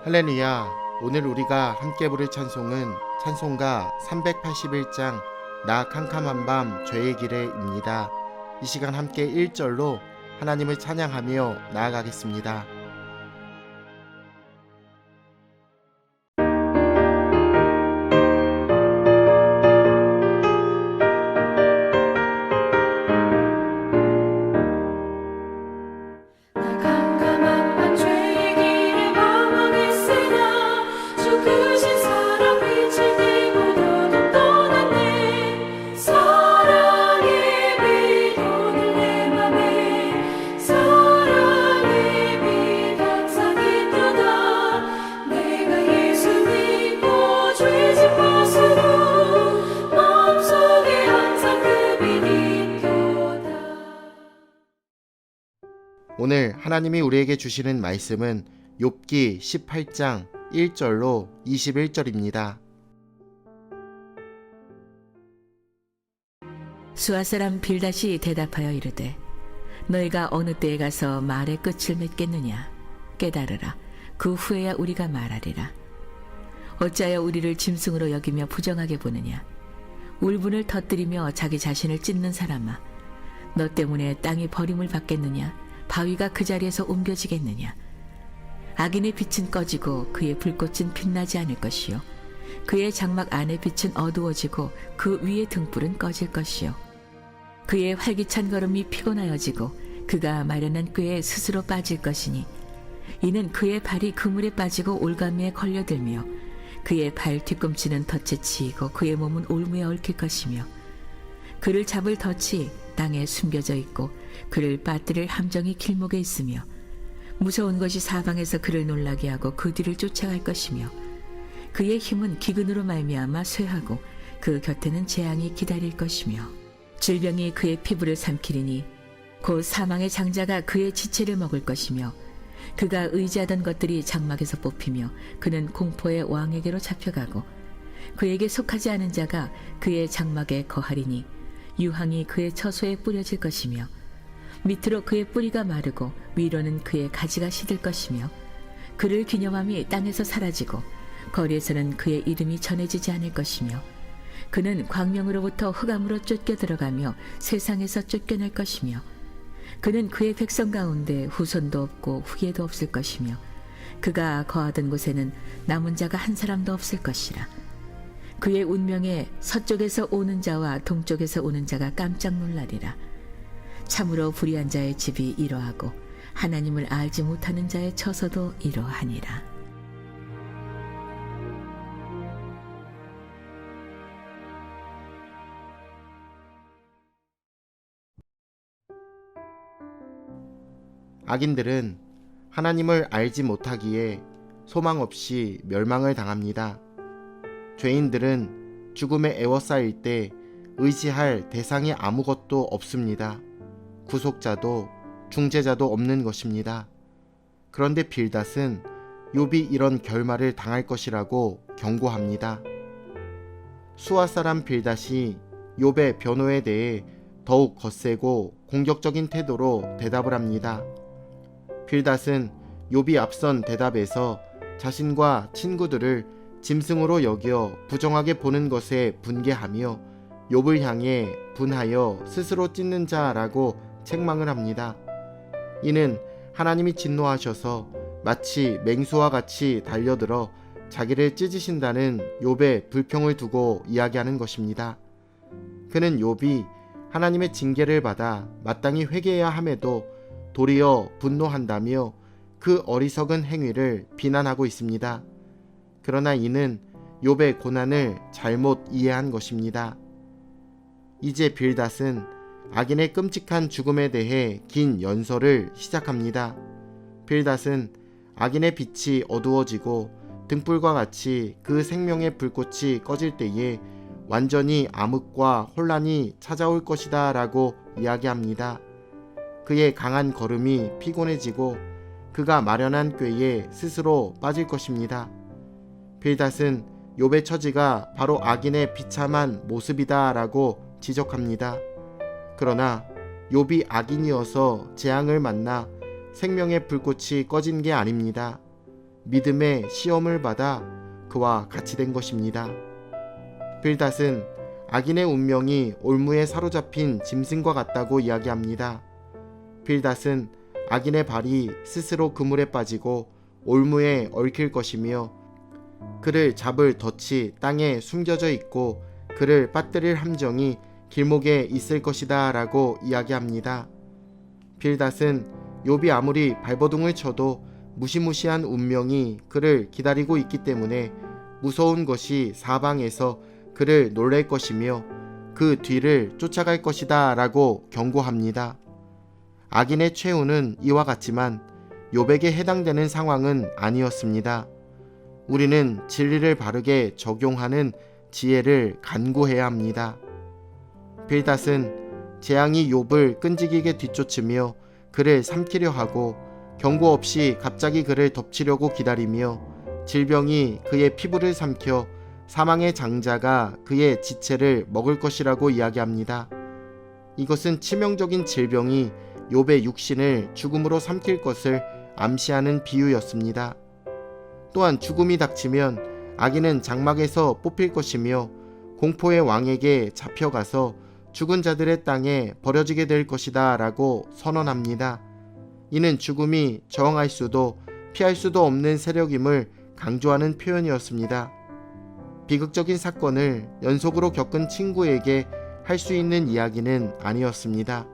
할렐루야. 오늘 우리가 함께 부를 찬송은 찬송가 381장 나 캄캄한 밤 죄의 길에입니다. 이 시간 함께 1절로 하나님을 찬양하며 나아가겠습니다. 오늘 하나님이 우리에게 주시는 말씀은 욥기 18장 1절로 21절입니다. 수아 사람 빌닷이 대답하여 이르되 너희가 어느 때에 가서 말의 끝을 맺겠느냐. 깨달으라. 그 후에야 우리가 말하리라. 어찌하여 우리를 짐승으로 여기며 부정하게 보느냐. 울분을 터뜨리며 자기 자신을 찢는 사람아, 너 때문에 땅이 버림을 받겠느냐. 바위가 그 자리에서 옮겨지겠느냐. 악인의 빛은 꺼지고 그의 불꽃은 빛나지 않을 것이요, 그의 장막 안의 빛은 어두워지고 그 위의 등불은 꺼질 것이요, 그의 활기찬 걸음이 피곤하여지고 그가 마련한 꾀에 스스로 빠질 것이니, 이는 그의 발이 그물에 빠지고 올가미에 걸려들며 그의 발 뒤꿈치는 덫에 치이고 그의 몸은 올무에 얽힐 것이며, 그를 잡을 덫이 땅에 숨겨져 있고 그를 빠뜨릴 함정이 길목에 있으며, 무서운 것이 사방에서 그를 놀라게 하고 그 뒤를 쫓아갈 것이며, 그의 힘은 기근으로 말미암아 쇠하고 그 곁에는 재앙이 기다릴 것이며, 질병이 그의 피부를 삼키리니 곧 사망의 장자가 그의 지체를 먹을 것이며, 그가 의지하던 것들이 장막에서 뽑히며 그는 공포의 왕에게로 잡혀가고 그에게 속하지 않은 자가 그의 장막에 거하리니 유황이 그의 처소에 뿌려질 것이며, 밑으로 그의 뿌리가 마르고 위로는 그의 가지가 시들 것이며, 그를 기념함이 땅에서 사라지고 거리에서는 그의 이름이 전해지지 않을 것이며, 그는 광명으로부터 흑암으로 쫓겨 들어가며 세상에서 쫓겨날 것이며, 그는 그의 백성 가운데 후손도 없고 후예도 없을 것이며, 그가 거하던 곳에는 남은 자가 한 사람도 없을 것이라. 그의 운명에 서쪽에서 오는 자와 동쪽에서 오는 자가 깜짝 놀라리라. 참으로 불의한 자의 집이 이러하고 하나님을 알지 못하는 자의 처소도 이러하니라. 악인들은 하나님을 알지 못하기에 소망 없이 멸망을 당합니다. 죄인들은 죽음에 에워싸일 때 의지할 대상이 아무것도 없습니다. 구속자도 중재자도 없는 것입니다. 그런데 빌닷은 욥이 이런 결말을 당할 것이라고 경고합니다. 수아 사람 빌닷이 욥의 변호에 대해 더욱 거세고 공격적인 태도로 대답을 합니다. 빌닷은 욥이 앞선 대답에서 자신과 친구들을 짐승으로 여겨 부정하게 보는 것에 분개하며 욥을 향해 분하여 스스로 찢는 자라고 책망을 합니다. 이는 하나님이 진노하셔서 마치 맹수와 같이 달려들어 자기를 찢으신다는 욥의 불평을 두고 이야기하는 것입니다. 그는 욥이 하나님의 징계를 받아 마땅히 회개해야 함에도 도리어 분노한다며 그 어리석은 행위를 비난하고 있습니다. 그러나 이는 욥의 고난을 잘못 이해한 것입니다. 이제 빌닷은 악인의 끔찍한 죽음에 대해 긴 연설을 시작합니다. 빌닷은 악인의 빛이 어두워지고 등불과 같이 그 생명의 불꽃이 꺼질 때에 완전히 암흑과 혼란이 찾아올 것이다 라고 이야기합니다. 그의 강한 걸음이 피곤해지고 그가 마련한 꾀에 스스로 빠질 것입니다. 빌닷은 욥의 처지가 바로 악인의 비참한 모습이다 라고 지적합니다. 그러나 욥이 악인이어서 재앙을 만나 생명의 불꽃이 꺼진 게 아닙니다. 믿음의 시험을 받아 그와 같이 된 것입니다. 빌닷은 악인의 운명이 올무에 사로잡힌 짐승과 같다고 이야기합니다. 빌닷은 악인의 발이 스스로 그물에 빠지고 올무에 얽힐 것이며 그를 잡을 덫이 땅에 숨겨져 있고 그를 빠뜨릴 함정이 길목에 있을 것이다 라고 이야기합니다. 빌닷은 욥이 아무리 발버둥을 쳐도 무시무시한 운명이 그를 기다리고 있기 때문에 무서운 것이 사방에서 그를 놀랄 것이며 그 뒤를 쫓아갈 것이다 라고 경고합니다. 악인의 최후는 이와 같지만 욥에게 해당되는 상황은 아니었습니다. 우리는 진리를 바르게 적용하는 지혜를 간구해야 합니다. 빌닷은 재앙이 욥을 끈질기게 뒤쫓으며 그를 삼키려 하고 경고 없이 갑자기 그를 덮치려고 기다리며 질병이 그의 피부를 삼켜 사망의 장자가 그의 지체를 먹을 것이라고 이야기합니다. 이것은 치명적인 질병이 욥의 육신을 죽음으로 삼킬 것을 암시하는 비유였습니다. 또한 죽음이 닥치면 악인은 장막에서 뽑힐 것이며 공포의 왕에게 잡혀가서 죽은 자들의 땅에 버려지게 될 것이다 라고 선언합니다. 이는 죽음이 저항할 수도 피할 수도 없는 세력임을 강조하는 표현이었습니다. 비극적인 사건을 연속으로 겪은 친구에게 할 수 있는 이야기는 아니었습니다.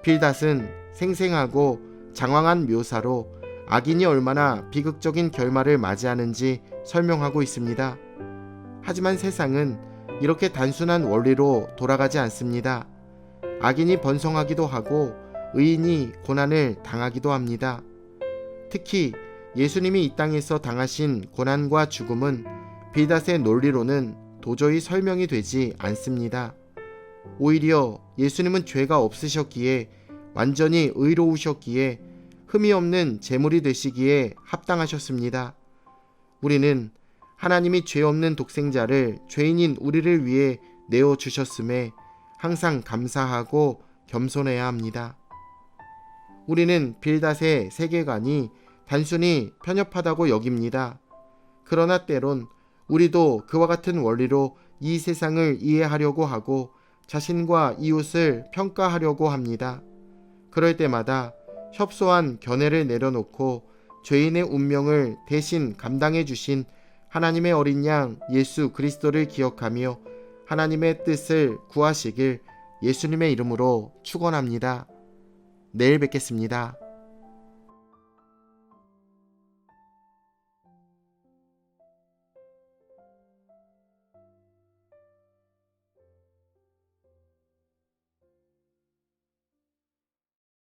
빌닷은 생생하고 장황한 묘사로 악인이 얼마나 비극적인 결말을 맞이하는지 설명하고 있습니다. 하지만 세상은 이렇게 단순한 원리로 돌아가지 않습니다. 악인이 번성하기도 하고 의인이 고난을 당하기도 합니다. 특히 예수님이 이 땅에서 당하신 고난과 죽음은 빌닷의 논리로는 도저히 설명이 되지 않습니다. 오히려 예수님은 죄가 없으셨기에 완전히 의로우셨기에 흠이 없는 제물이 되시기에 합당하셨습니다. 우리는 하나님이 죄 없는 독생자를 죄인인 우리를 위해 내어주셨음에 항상 감사하고 겸손해야 합니다. 우리는 빌닷의 세계관이 단순히 편협하다고 여깁니다. 그러나 때론 우리도 그와 같은 원리로 이 세상을 이해하려고 하고 자신과 이웃을 평가하려고 합니다. 그럴 때마다 협소한 견해를 내려놓고 죄인의 운명을 대신 감당해 주신 하나님의 어린 양 예수 그리스도를 기억하며 하나님의 뜻을 구하시길 예수님의 이름으로 축원합니다. 내일 뵙겠습니다.